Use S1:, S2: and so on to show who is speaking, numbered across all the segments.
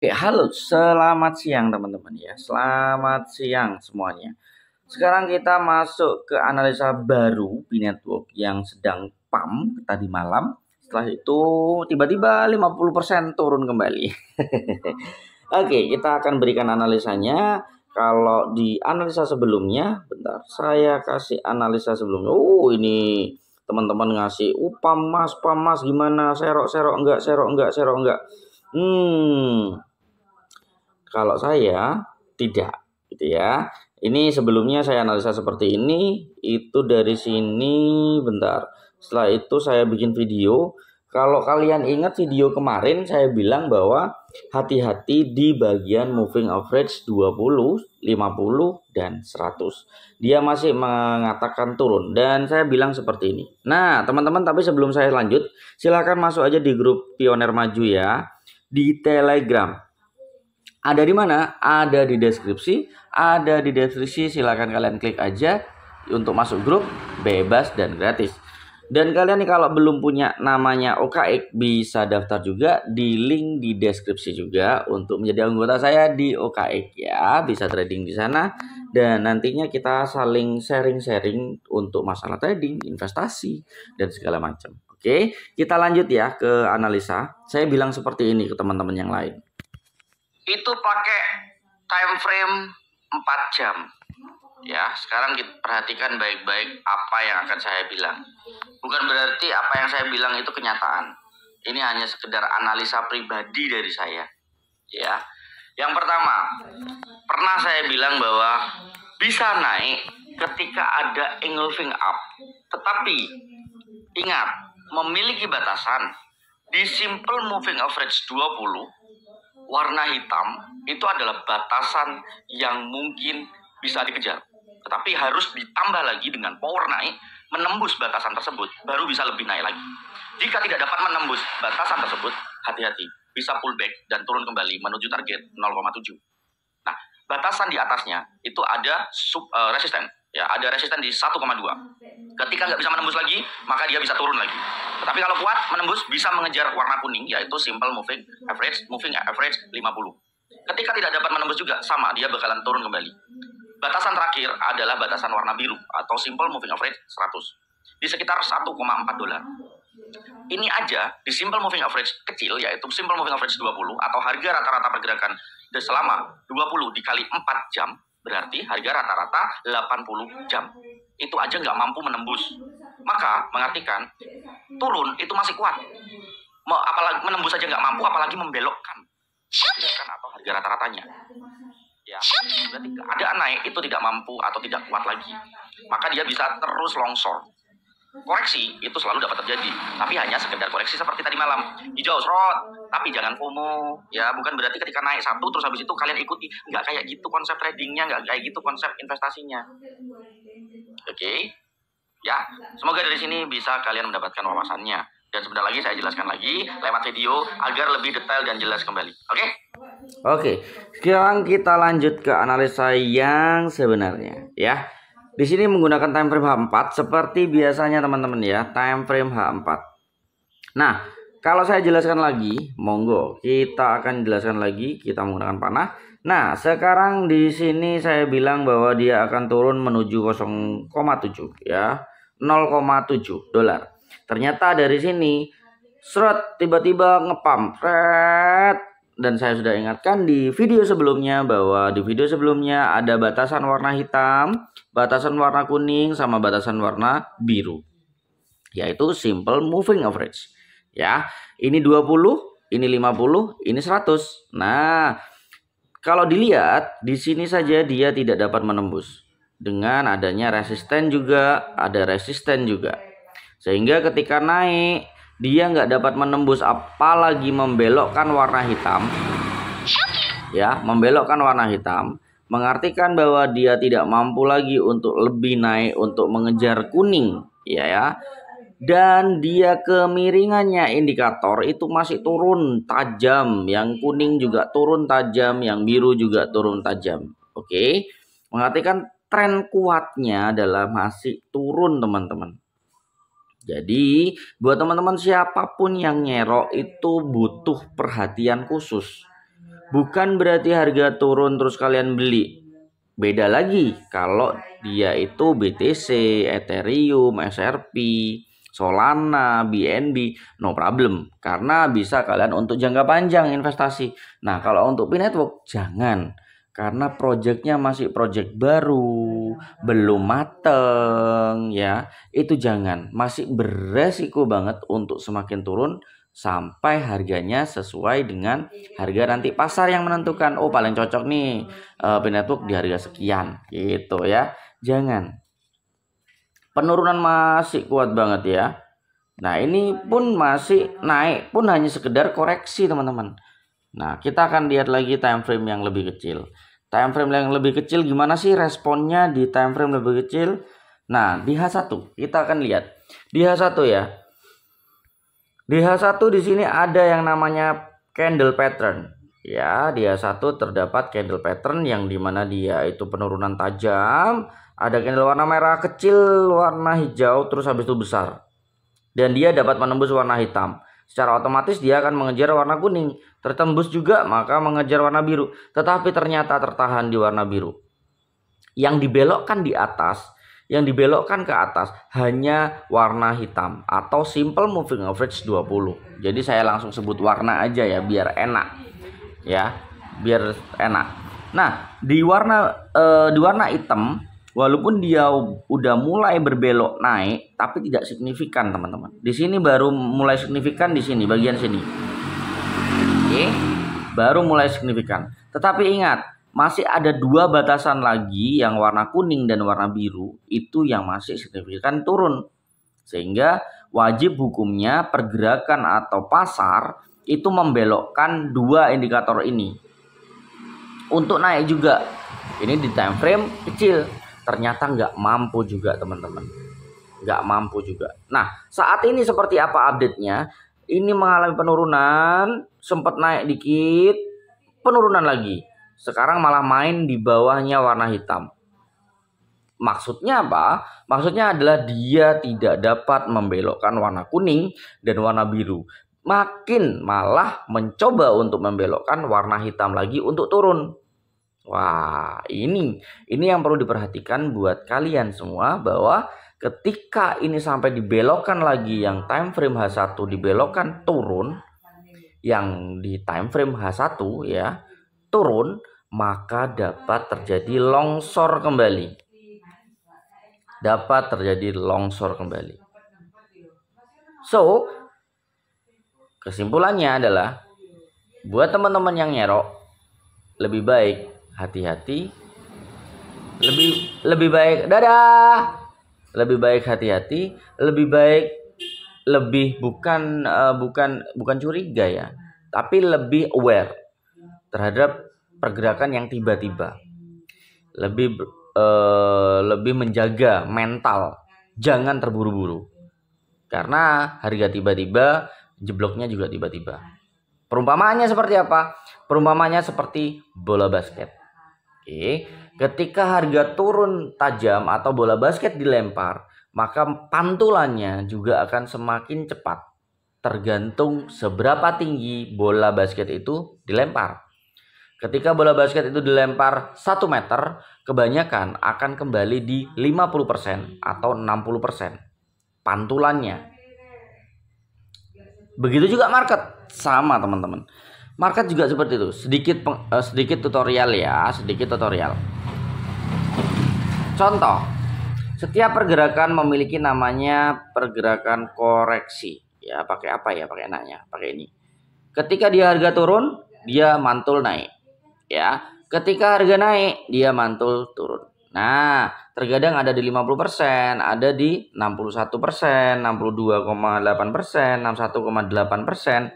S1: Oke, halo, selamat siang teman-teman ya. Selamat siang semuanya. Sekarang kita masuk ke analisa baru P-Network yang sedang pump tadi malam. Setelah itu tiba-tiba 50% turun kembali. Oke, kita akan berikan analisanya. Kalau di analisa sebelumnya, bentar, saya kasih analisa sebelumnya. Ini teman-teman ngasih, pamas gimana? Serok enggak, serok enggak. Kalau saya tidak, gitu ya. Ini sebelumnya saya analisa seperti ini, itu dari sini, bentar. Setelah itu saya bikin video. Kalau kalian ingat video kemarin saya bilang bahwa hati-hati di bagian moving average 20, 50 dan 100. Dia masih mengatakan turun dan saya bilang seperti ini. Nah, teman-teman, tapi sebelum saya lanjut, silahkan masuk aja di grup Pioner Maju ya, di Telegram. Ada di mana? Ada di deskripsi. Ada di deskripsi, silahkan kalian klik aja untuk masuk grup, bebas dan gratis. Dan kalian nih kalau belum punya namanya OKX bisa daftar juga di link di deskripsi juga untuk menjadi anggota saya di OKX ya. Bisa trading di sana dan nantinya kita saling sharing-sharing untuk masalah trading, investasi dan segala macam. Oke, kita lanjut ya ke analisa. Saya bilang seperti ini ke teman-teman yang lain. Itu pakai time frame 4 jam. Ya, sekarang kita perhatikan baik-baik apa yang akan saya bilang. Bukan berarti apa yang saya bilang itu kenyataan. Ini hanya sekedar analisa pribadi dari saya. Ya. Yang pertama, pernah saya bilang bahwa bisa naik ketika ada engulfing up. Tetapi ingat, memiliki batasan di simple moving average 20 warna hitam itu adalah batasan yang mungkin bisa dikejar. Tetapi harus ditambah lagi dengan power naik, menembus batasan tersebut, baru bisa lebih naik lagi. Jika tidak dapat menembus batasan tersebut, hati-hati, bisa pullback dan turun kembali menuju target 0,7. Nah, batasan di atasnya itu ada resisten. Ya, ada resisten di 1,2. Ketika nggak bisa menembus lagi, maka dia bisa turun lagi. Tetapi kalau kuat menembus, bisa mengejar warna kuning, yaitu simple moving average 50. Ketika tidak dapat menembus juga, sama, dia bakalan turun kembali. Batasan terakhir adalah batasan warna biru, atau simple moving average 100. Di sekitar 1,4 dolar. Ini aja, di simple moving average kecil, yaitu simple moving average 20, atau harga rata-rata pergerakan selama 20 dikali 4 jam, berarti harga rata-rata 80 jam. Itu aja nggak mampu menembus. Maka mengartikan turun itu masih kuat. Apalagi menembus aja nggak mampu, apalagi membelokkan atau harga rata-ratanya. Ya, berarti keadaan naik itu tidak mampu atau tidak kuat lagi. Maka dia bisa terus longsor. Koreksi itu selalu dapat terjadi, tapi hanya sekedar koreksi seperti tadi malam. Hijau serot, tapi jangan FOMO. Ya, bukan berarti ketika naik satu terus habis itu kalian ikuti. Nggak kayak gitu konsep tradingnya, nggak kayak gitu konsep investasinya. Oke. Ya, semoga dari sini bisa kalian mendapatkan wawasannya. Dan sebentar lagi saya jelaskan lagi lewat video agar lebih detail dan jelas kembali. Oke? Oke, sekarang kita lanjut ke analisa yang sebenarnya ya. Di sini menggunakan time frame H4 seperti biasanya teman-teman ya, time frame H4. Nah, kalau saya jelaskan lagi, monggo kita akan jelaskan lagi, kita menggunakan panah. Nah, sekarang di sini saya bilang bahwa dia akan turun menuju 0,7 ya, 0,7 dolar. Ternyata dari sini seret tiba-tiba ngepump, dan saya sudah ingatkan di video sebelumnya bahwa di video sebelumnya ada batasan warna hitam, batasan warna kuning, sama batasan warna biru, yaitu simple moving average. Ya, ini 20, ini 50, ini 100. Nah, kalau dilihat di sini saja dia tidak dapat menembus. Dengan adanya resisten juga, ada resisten juga. Sehingga ketika naik dia nggak dapat menembus, apalagi membelokkan warna hitam. Ya, membelokkan warna hitam mengartikan bahwa dia tidak mampu lagi untuk lebih naik untuk mengejar kuning, ya. Dan dia kemiringannya indikator itu masih turun tajam, yang kuning juga turun tajam, yang biru juga turun tajam. Oke. Mengartikan tren kuatnya adalah masih turun, teman-teman. Jadi buat teman-teman siapapun yang nyerok itu butuh perhatian khusus. Bukan berarti harga turun terus kalian beli. Beda lagi kalau dia itu BTC, Ethereum, XRP, Solana, BNB, no problem. Karena bisa kalian untuk jangka panjang investasi. Nah, kalau untuk P-Network jangan. Karena projectnya masih project baru, belum mateng ya. Itu jangan. Masih beresiko banget untuk semakin turun sampai harganya sesuai dengan harga nanti pasar yang menentukan. Oh, paling cocok nih P-Network di harga sekian gitu ya. Jangan. Penurunan masih kuat banget ya. Nah, ini pun masih naik pun hanya sekedar koreksi, teman-teman. Nah, kita akan lihat lagi time frame yang lebih kecil. Time frame yang lebih kecil gimana sih responnya di time frame lebih kecil? Nah, di H1 kita akan lihat. Di H1 ya. Di H1 di sini ada yang namanya candle pattern. Ya, di H1 terdapat candle pattern yang dimana dia itu penurunan tajam. Ada candle warna merah kecil, warna hijau, terus habis itu besar. Dan dia dapat menembus warna hitam. Secara otomatis dia akan mengejar warna kuning. Tertembus juga maka mengejar warna biru. Tetapi ternyata tertahan di warna biru. Yang dibelokkan di atas, yang dibelokkan ke atas hanya warna hitam atau simple moving average 20. Jadi saya langsung sebut warna aja ya biar enak. Ya, biar enak. Nah, di warna hitam walaupun dia udah mulai berbelok naik tapi tidak signifikan, teman-teman. Di sini baru mulai signifikan di sini bagian sini. Oke, baru mulai signifikan. Tetapi ingat, masih ada dua batasan lagi yang warna kuning dan warna biru itu yang masih signifikan turun. Sehingga wajib hukumnya pergerakan atau pasar itu membelokkan dua indikator ini. Untuk naik juga. Ini di time frame kecil. Ternyata nggak mampu juga, teman-teman. Nggak mampu juga. Nah, saat ini seperti apa update-nya? Ini mengalami penurunan, sempat naik dikit, penurunan lagi. Sekarang malah main di bawahnya warna hitam. Maksudnya apa? Maksudnya adalah dia tidak dapat membelokkan warna kuning dan warna biru. Makin malah mencoba untuk membelokkan warna hitam lagi untuk turun. Wah, ini yang perlu diperhatikan buat kalian semua, bahwa ketika ini sampai dibelokkan lagi, yang time frame H1 dibelokkan turun, yang di time frame H1 ya turun, maka dapat terjadi longsor kembali. Dapat terjadi longsor kembali. So, kesimpulannya adalah buat teman-teman yang nyerok, lebih baik hati-hati, lebih baik lebih baik hati-hati, lebih bukan curiga ya, tapi lebih aware terhadap pergerakan yang tiba-tiba, lebih menjaga mental, jangan terburu-buru karena harga tiba-tiba, jebloknya juga tiba-tiba. Perumpamaannya seperti apa? Perumpamaannya seperti bola basket. Oke, ketika harga turun tajam atau bola basket dilempar, maka pantulannya juga akan semakin cepat. Tergantung seberapa tinggi bola basket itu dilempar. Ketika bola basket itu dilempar 1 meter, kebanyakan akan kembali di 50% atau 60% pantulannya. Begitu juga market, sama teman-teman. Market juga seperti itu. Sedikit tutorial ya, sedikit tutorial. Contoh, setiap pergerakan memiliki namanya pergerakan koreksi. Ya, pakai apa ya? Pakai enaknya, pakai ini. Ketika dia harga turun, dia mantul naik. Ya, ketika harga naik, dia mantul turun. Nah, terkadang ada di 50%, ada di 61%, 62,8%, 61,8%.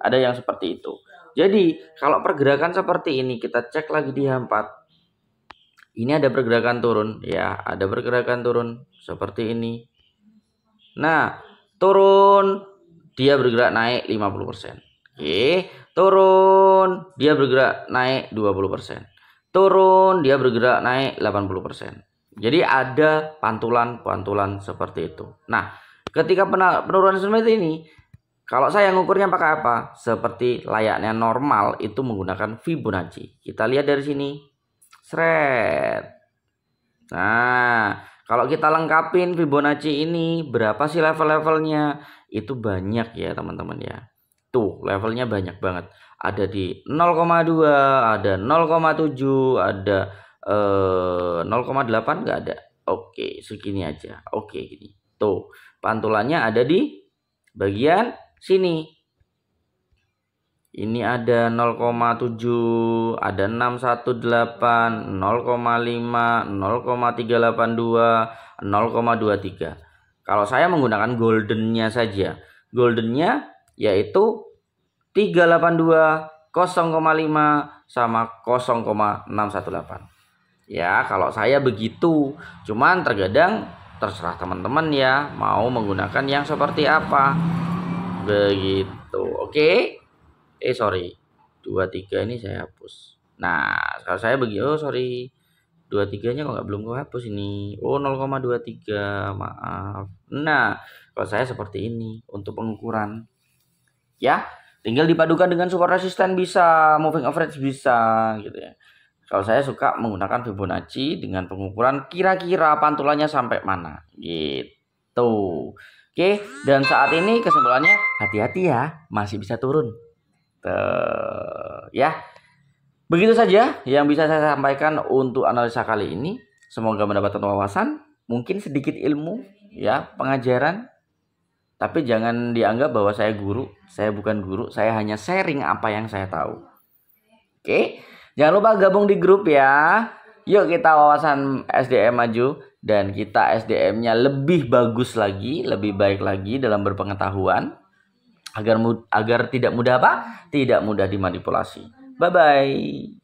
S1: Ada yang seperti itu. Jadi, kalau pergerakan seperti ini kita cek lagi di H4. Ini ada pergerakan turun, ya, ada pergerakan turun seperti ini. Nah, turun, dia bergerak naik 50%. Oke, turun, dia bergerak naik 20%. Turun, dia bergerak naik 80%. Jadi ada pantulan-pantulan seperti itu. Nah, ketika penurunan seperti ini, Kalau saya ngukurnya pakai apa? Seperti layaknya normal itu menggunakan Fibonacci. Kita lihat dari sini. Sret. Nah, kalau kita lengkapin Fibonacci ini, berapa sih level-levelnya? Itu banyak ya teman-teman ya. Tuh, levelnya banyak banget. Ada di 0,2, ada 0,7, ada 0,8 nggak ada. Oke, segini aja. Oke, gini. Tuh, pantulannya ada di bagian sini. Ini ada 0,7, ada 618, 0,5, 0,382, 0,23. Kalau saya menggunakan goldennya saja. Goldennya yaitu 382, 0,5 sama 0,618. Ya, kalau saya begitu. Cuman terkadang terserah teman-teman ya mau menggunakan yang seperti apa. Begitu. Oke. Sorry. 23 ini saya hapus. Nah, kalau saya begitu, oh sorry. 23-nya kok belum hapus ini. Oh, 0,23. Maaf. Nah, kalau saya seperti ini untuk pengukuran. Ya, tinggal dipadukan dengan support resisten bisa, moving average bisa gitu ya. Kalau saya suka menggunakan Fibonacci dengan pengukuran kira-kira pantulannya sampai mana gitu. Oke, dan saat ini kesimpulannya hati-hati ya, masih bisa turun. Ya, begitu saja yang bisa saya sampaikan untuk analisa kali ini. Semoga mendapatkan wawasan, mungkin sedikit ilmu, ya, pengajaran. Tapi jangan dianggap bahwa saya guru. Saya bukan guru, saya hanya sharing apa yang saya tahu. Oke, jangan lupa gabung di grup ya. Yuk kita wawasan SDM maju dan kita SDM-nya lebih bagus lagi, lebih baik lagi dalam berpengetahuan agar tidak mudah apa? Tidak mudah dimanipulasi. Bye bye.